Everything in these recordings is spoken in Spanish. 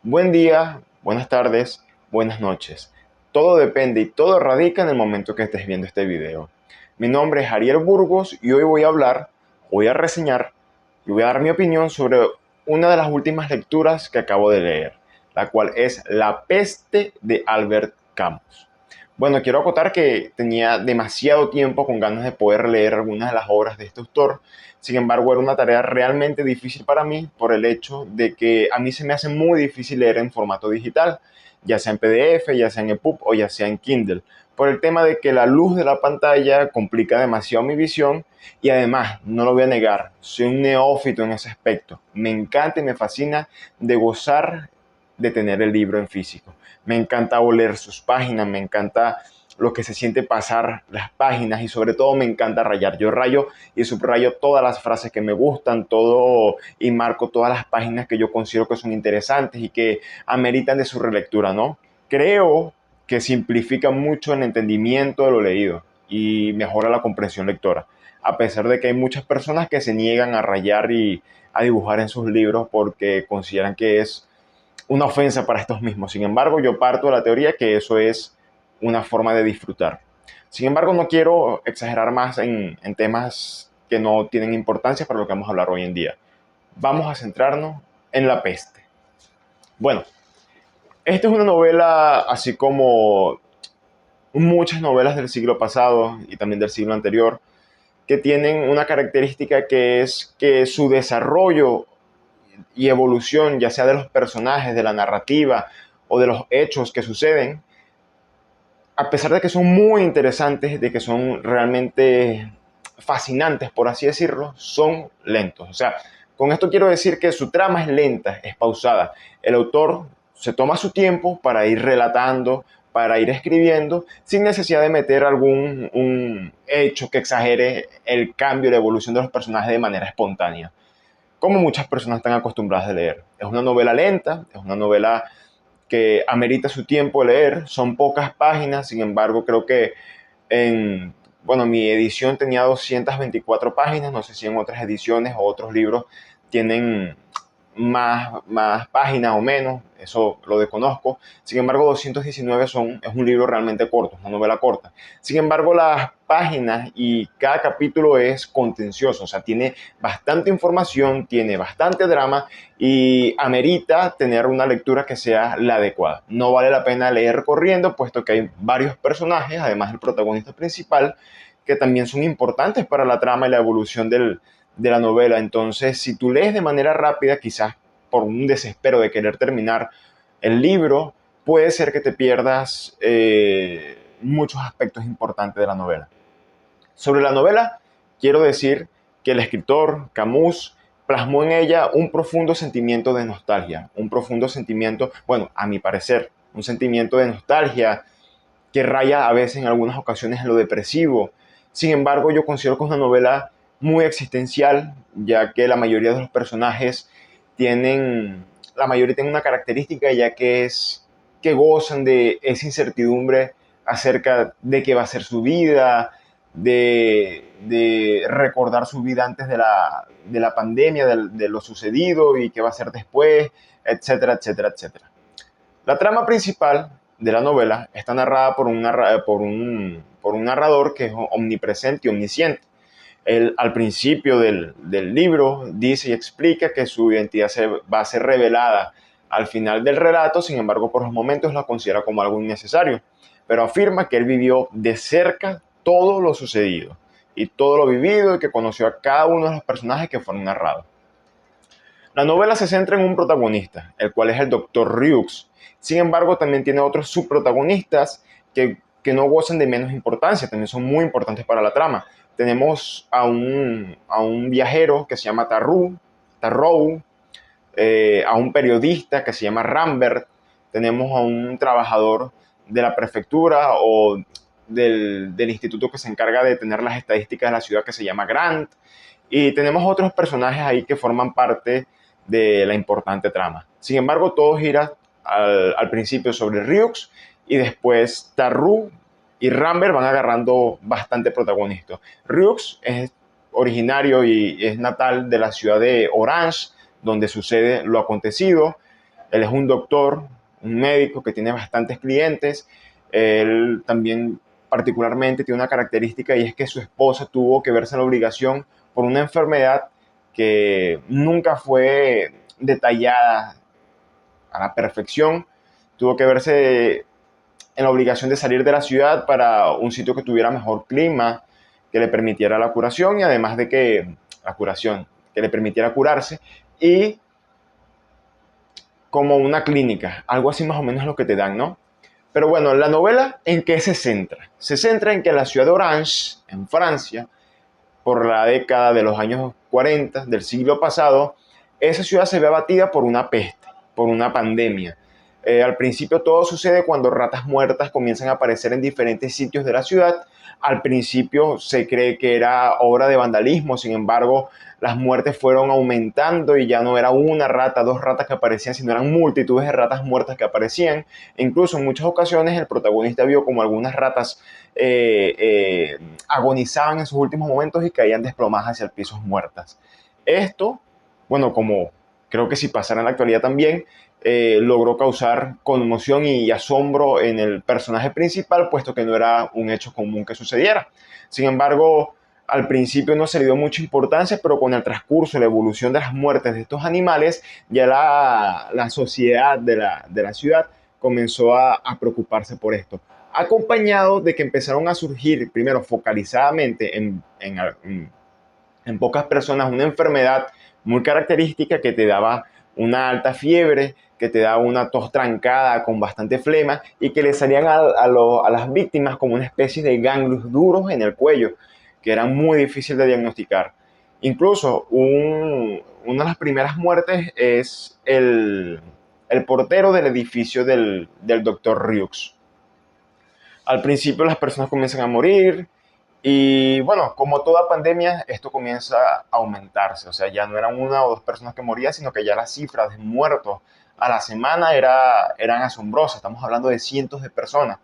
Buen día, buenas tardes, buenas noches. Todo depende y todo radica en el momento que estés viendo este video. Mi nombre es Ariel Burgos y hoy voy a hablar, voy a reseñar y voy a dar mi opinión sobre una de las últimas lecturas que acabo de leer, la cual es La peste de Albert Camus. Bueno, quiero acotar que tenía demasiado tiempo con ganas de poder leer algunas de las obras de este autor. Sin embargo, era una tarea realmente difícil para mí por el hecho de que a mí se me hace muy difícil leer en formato digital, ya sea en PDF, ya sea en EPUB o ya sea en Kindle, por el tema de que la luz de la pantalla complica demasiado mi visión y además, no lo voy a negar, soy un neófito en ese aspecto. Me encanta y me fascina de gozar de tener el libro en físico. Me encanta oler sus páginas, me encanta lo que se siente pasar las páginas y sobre todo me encanta rayar. Yo rayo y subrayo todas las frases que me gustan, todo y marco todas las páginas que yo considero que son interesantes y que ameritan de su relectura, ¿no? Creo que simplifica mucho el entendimiento de lo leído y mejora la comprensión lectora, a pesar de que hay muchas personas que se niegan a rayar y a dibujar en sus libros porque consideran que es una ofensa para estos mismos. Sin embargo, yo parto de la teoría que eso es una forma de disfrutar. Sin embargo, no quiero exagerar más en temas que no tienen importancia para lo que vamos a hablar hoy en día. Vamos a centrarnos en La peste. Bueno, esta es una novela así como muchas novelas del siglo pasado y también del siglo anterior, que tienen una característica que es que su desarrollo y evolución, ya sea de los personajes, de la narrativa o de los hechos que suceden, a pesar de que son muy interesantes, de que son realmente fascinantes, por así decirlo, son lentos. O sea, con esto quiero decir que su trama es lenta, es pausada. El autor se toma su tiempo para ir relatando, para ir escribiendo, sin necesidad de meter algún un hecho que exagere el cambio, la evolución de los personajes de manera espontánea, como muchas personas están acostumbradas a leer. Es una novela lenta, es una novela que amerita su tiempo de leer, son pocas páginas, sin embargo creo que en, bueno, mi edición tenía 224 páginas, no sé si en otras ediciones o otros libros tienen más páginas o menos, eso lo desconozco. Sin embargo, 219 es un libro realmente corto, es una novela corta. Sin embargo, las páginas y cada capítulo es contencioso, o sea, tiene bastante información, tiene bastante drama y amerita tener una lectura que sea la adecuada. No vale la pena leer corriendo, puesto que hay varios personajes, además del protagonista principal, que también son importantes para la trama y la evolución de la novela. Entonces, si tú lees de manera rápida, quizás por un desespero de querer terminar el libro, puede ser que te pierdas muchos aspectos importantes de la novela. Sobre la novela, quiero decir que el escritor Camus plasmó en ella un profundo sentimiento de nostalgia, un profundo sentimiento, bueno, a mi parecer, un sentimiento de nostalgia que raya a veces en algunas ocasiones en lo depresivo. Sin embargo, yo considero que es una novela muy existencial, ya que la mayoría de los personajes tienen, la mayoría tienen una característica, ya que es que gozan de esa incertidumbre acerca de qué va a ser su vida, de recordar su vida antes de la pandemia, de lo sucedido y qué va a ser después, etcétera, etcétera, etcétera. La trama principal de la novela está narrada por un narrador que es omnipresente y omnisciente. Él, al principio del libro, dice y explica que su identidad va a ser revelada al final del relato. Sin embargo, por los momentos la considera como algo innecesario, pero afirma que él vivió de cerca todo lo sucedido y todo lo vivido y que conoció a cada uno de los personajes que fueron narrados. La novela se centra en un protagonista, el cual es el Dr. Ryux. Sin embargo, también tiene otros subprotagonistas que no gozan de menos importancia, también son muy importantes para la trama. Tenemos a un viajero que se llama Tarrou, a un periodista que se llama Rambert, tenemos a un trabajador de la prefectura o del instituto que se encarga de tener las estadísticas de la ciudad que se llama Grant, y tenemos otros personajes ahí que forman parte de la importante trama. Sin embargo, todo gira al principio sobre Ryux y después Tarru y Rambert van agarrando bastante protagonismo. Ryux es originario y es natal de la ciudad de Orange, donde sucede lo acontecido. Él es un doctor, un médico que tiene bastantes clientes. Él también particularmente tiene una característica y es que su esposa tuvo que verse en la obligación por una enfermedad que nunca fue detallada a la perfección. Tuvo que verse en la obligación de salir de la ciudad para un sitio que tuviera mejor clima, que le permitiera la curación y además de que la curación, que le permitiera curarse y como una clínica, algo así más o menos lo que te dan, ¿no? Pero bueno, la novela, ¿en qué se centra? Se centra en que la ciudad de Orange, en Francia, por la década de los años 40 del siglo pasado, esa ciudad se ve abatida por una peste, por una pandemia. Al principio todo sucede cuando ratas muertas comienzan a aparecer en diferentes sitios de la ciudad. Al principio se cree que era obra de vandalismo, sin embargo, las muertes fueron aumentando y ya no era una rata, dos ratas que aparecían, sino eran multitudes de ratas muertas que aparecían. E incluso en muchas ocasiones el protagonista vio como algunas ratas agonizaban en sus últimos momentos y caían desplomadas hacia el piso muertas. Esto, bueno, como creo que si pasara en la actualidad también, logró causar conmoción y asombro en el personaje principal, puesto que no era un hecho común que sucediera. Sin embargo, al principio no se le dio mucha importancia, pero con el transcurso, la evolución de las muertes de estos animales, ya la sociedad de la ciudad comenzó a preocuparse por esto, acompañado de que empezaron a surgir, primero focalizadamente en pocas personas, una enfermedad muy característica que te daba una alta fiebre, que te daba una tos trancada con bastante flema y que le salían a las víctimas como una especie de ganglios duros en el cuello, que eran muy difíciles de diagnosticar. Incluso una de las primeras muertes es el portero del edificio del doctor Ryux. Al principio las personas comienzan a morir y bueno, como toda pandemia, esto comienza a aumentarse. O sea, ya no eran una o dos personas que morían, sino que ya las cifras de muertos a la semana eran asombrosas. Estamos hablando de cientos de personas.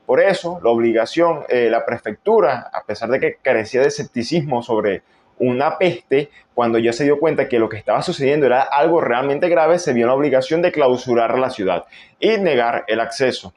Por eso, la obligación, la prefectura, a pesar de que carecía de escepticismo sobre una peste, cuando ya se dio cuenta que lo que estaba sucediendo era algo realmente grave, se vio en la obligación de clausurar la ciudad y negar el acceso,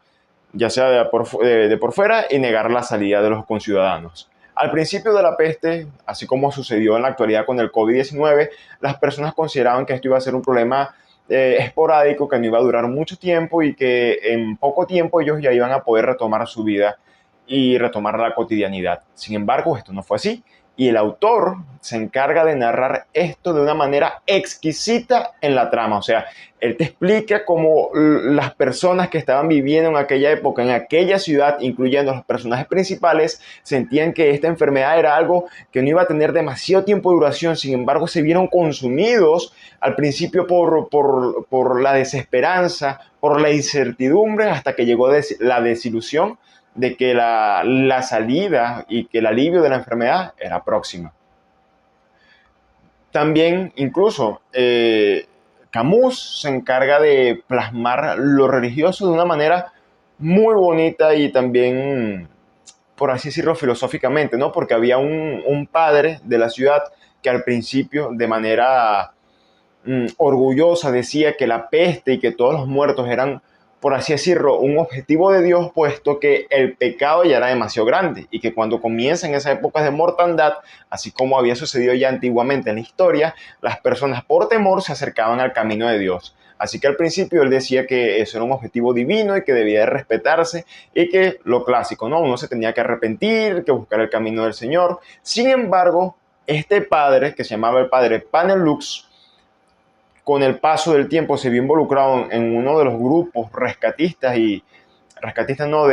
ya sea de por fuera, y negar la salida de los conciudadanos. Al principio de la peste, así como sucedió en la actualidad con el COVID-19, las personas consideraban que esto iba a ser un problema esporádico, que no iba a durar mucho tiempo y que en poco tiempo ellos ya iban a poder retomar su vida y retomar la cotidianidad. Sin embargo, esto no fue así. Y el autor se encarga de narrar esto de una manera exquisita en la trama. O sea, él te explica cómo las personas que estaban viviendo en aquella época, en aquella ciudad, incluyendo los personajes principales, sentían que esta enfermedad era algo que no iba a tener demasiado tiempo de duración. Sin embargo, se vieron consumidos al principio por la desesperanza, por la incertidumbre, hasta que llegó la desilusión de que la salida y que el alivio de la enfermedad era próxima. También, incluso, Camus se encarga de plasmar lo religioso de una manera muy bonita y también, por así decirlo, filosóficamente, ¿no? Porque había un padre de la ciudad que al principio, de manera orgullosa, decía que la peste y que todos los muertos eran, por así decirlo, un objetivo de Dios, puesto que el pecado ya era demasiado grande y que cuando comienzan esas épocas de mortandad, así como había sucedido ya antiguamente en la historia, las personas por temor se acercaban al camino de Dios. Así que al principio él decía que eso era un objetivo divino y que debía de respetarse y que lo clásico, ¿no? Uno se tenía que arrepentir, que buscar el camino del Señor. Sin embargo, este padre, que se llamaba el padre Panelux, con el paso del tiempo se vio involucrado en uno de los grupos rescatistas y rescatistas no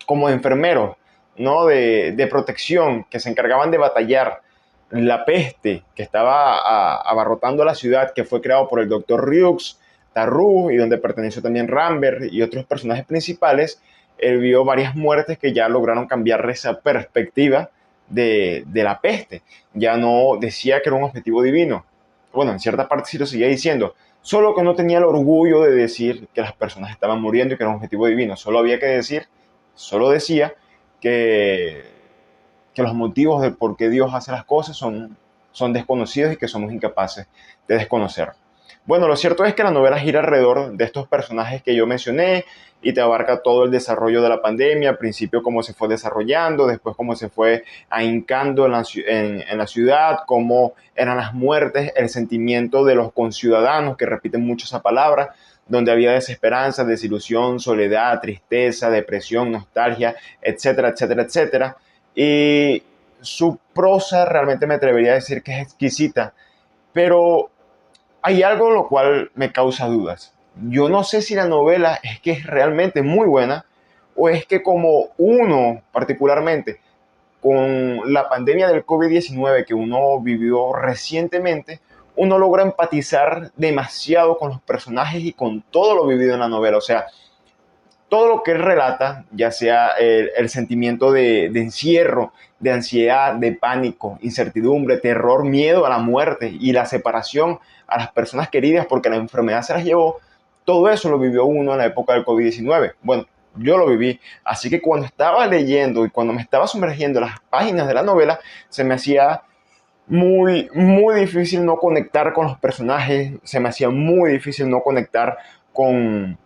como enfermeros, no de protección, que se encargaban de batallar la peste que estaba abarrotando la ciudad, que fue creado por el doctor Ryux, Tarrou, y donde perteneció también Rambert y otros personajes principales. Él vio varias muertes que ya lograron cambiar esa perspectiva de la peste. Ya no decía que era un objetivo divino. Bueno, en cierta parte sí lo seguía diciendo, solo que no tenía el orgullo de decir que las personas estaban muriendo y que era un objetivo divino. Solo decía que los motivos del por qué Dios hace las cosas son son desconocidos y que somos incapaces de desconocer. Bueno, lo cierto es que la novela gira alrededor de estos personajes que yo mencioné y te abarca todo el desarrollo de la pandemia, al principio cómo se fue desarrollando, después cómo se fue ahincando en la ciudad, cómo eran las muertes, el sentimiento de los conciudadanos, que repiten mucho esa palabra, donde había desesperanza, desilusión, soledad, tristeza, depresión, nostalgia, etcétera, etcétera, etcétera. Y su prosa realmente me atrevería a decir que es exquisita, pero hay algo lo cual me causa dudas. Yo no sé si la novela es que es realmente muy buena o es que como uno particularmente con la pandemia del COVID-19 que uno vivió recientemente, uno logra empatizar demasiado con los personajes y con todo lo vivido en la novela. O sea, todo lo que él relata, ya sea el sentimiento de encierro, de ansiedad, de pánico, incertidumbre, terror, miedo a la muerte y la separación a las personas queridas porque la enfermedad se las llevó, todo eso lo vivió uno en la época del COVID-19. Bueno, yo lo viví, así que cuando estaba leyendo y cuando me estaba sumergiendo en las páginas de la novela, se me hacía muy difícil no conectar con los personajes, se me hacía muy difícil no conectar con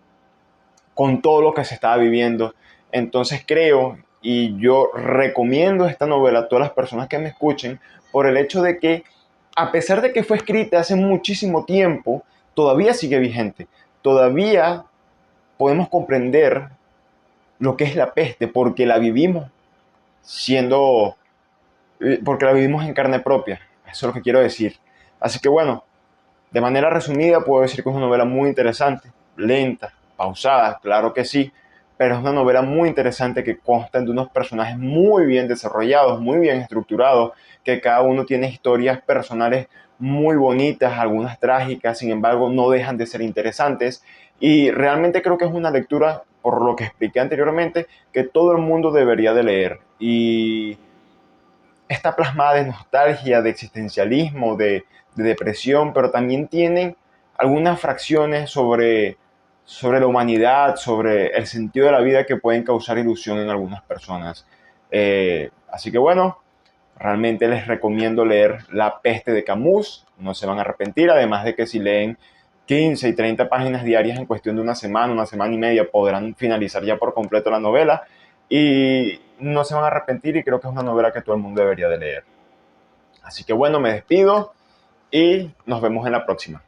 todo lo que se estaba viviendo. Entonces creo y yo recomiendo esta novela a todas las personas que me escuchen por el hecho de que a pesar de que fue escrita hace muchísimo tiempo, todavía sigue vigente. Todavía podemos comprender lo que es la peste porque la vivimos siendo, porque la vivimos en carne propia. Eso es lo que quiero decir. Así que bueno, de manera resumida, puedo decir que es una novela muy interesante, lenta, pausada, claro que sí, pero es una novela muy interesante que consta de unos personajes muy bien desarrollados, muy bien estructurados, que cada uno tiene historias personales muy bonitas, algunas trágicas, sin embargo no dejan de ser interesantes y realmente creo que es una lectura, por lo que expliqué anteriormente, que todo el mundo debería de leer y está plasmada de nostalgia, de existencialismo, de depresión, pero también tiene algunas fracciones sobre la humanidad, sobre el sentido de la vida que pueden causar ilusión en algunas personas. Así que bueno, realmente les recomiendo leer La peste de Camus, no se van a arrepentir, además de que si leen 15 y 30 páginas diarias en cuestión de una semana y media, podrán finalizar ya por completo la novela y no se van a arrepentir y creo que es una novela que todo el mundo debería de leer. Así que bueno, me despido y nos vemos en la próxima.